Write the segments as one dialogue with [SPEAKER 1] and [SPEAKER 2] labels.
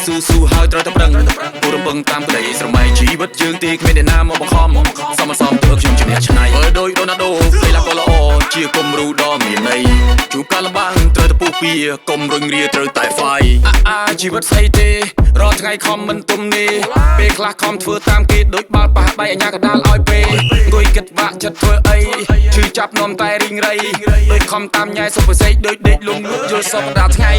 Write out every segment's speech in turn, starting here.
[SPEAKER 1] ស៊ូហើយត្រូវតែប្រឹងគូរំពឹងតាមក្តីស្រមៃជីវិតយើងទីគ្មានអ្នកណាមកបង្ខំសមសមទើបខ្ញុំជំនះឆ្នៃបើដូចរ៉ូណាល់ដូកីឡាករល្អជាគំរូដ៏មានន័យជួបការលំបាកត្រូវតែពុះពៀកុំរុញរាត្រូវតែហ្វាយជីវិតស្អីទេរាល់ថ្ងៃខំមិនទុំនេះពេលខ្លះខំធ្វើតាមគេដូចបាល់ប៉ះបែកអាញាកដាលឲ្យពេអង្គុយគិតវាក់ចិត្តធ្វើអីឈឺចាប់នំតែរីងរៃដូចខំតាមញ៉ែសុបសេកដូចដេកលងលក់យល់សពដល់ថ្ងៃ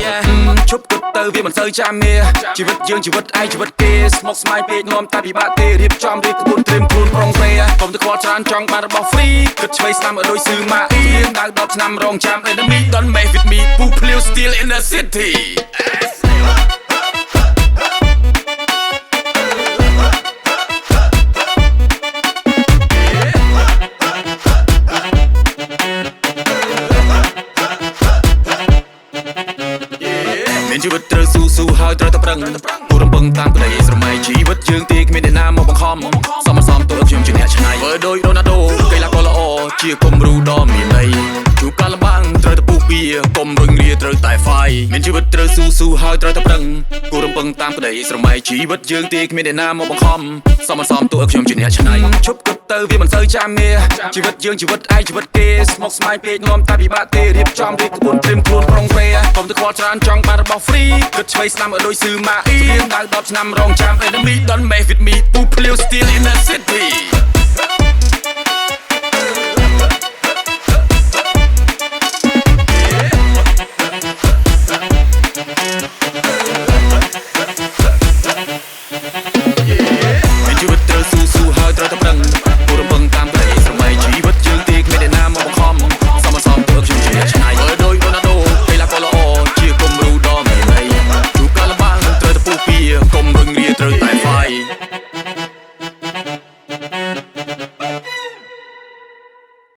[SPEAKER 1] ឈប់គិតទៅវាមិនសូវចាំមាជីវិតយើងជីវិតឯងជីវិតគេស្មុគស្មាញពេកនាំតែពិបាកទេរៀបចំរៀបក្បួនត្រៀមខ្លួនប្រុងប្រែកុំទៅខ្វល់ច្រើនចង់បានរបស់ free គិតឆ្វេងស្ដាំឲ្យដូចស៊ឺម៉ាអ៊ីដៅ10ឆ្នាំរងចាំ enemy don't mess with me ពូភ្លាវ still in the cityជីវិតត្រូវស៊ូហើយត្រូវតែប្រឹងគូរំពឹងតាមក្តីស្រមៃជីវិតយើងទីគ្មានអ្នកណាមកបង្ខំសមទើបខ្ញុំជំនះឆ្នៃបើដូចរ៉ូណាល់ដូកីឡាករល្អជាគំរូដ៏មានន័យជួបការលំបាកត្រូវតែពុះពៀកុំរុញរាត្រូវតែហ្វាយមានជីវិតត្រូវស៊ូហើយត្រូវតែប្រឹងគូរំពឹងតាមក្តីស្រមៃជីវិតយើងទីគ្មានអ្នកណាមកបង្ខំសមទើបខ្ញុំជំនះឆ្នៃឈប់គិតទៅវាមិនសូវចាំមាជីវិតយើងជីវិតឯងជីវិតគេស្មុគស្មាញពេកនាំតែពិបាកទេរៀបចំរៀបក្បួនត្រៀមខ្លួនប្រុងប្រែកុំទៅខ្វល់ច្រើនចង់បានរបស់ free គិតឆ្វេងស្ដាំឲ្យដូចស៊ឺម៉ាអ៊ីដៅ10ឆ្នាំរងចាំ enemy don't mess with me ពូភ្លាវ still in the city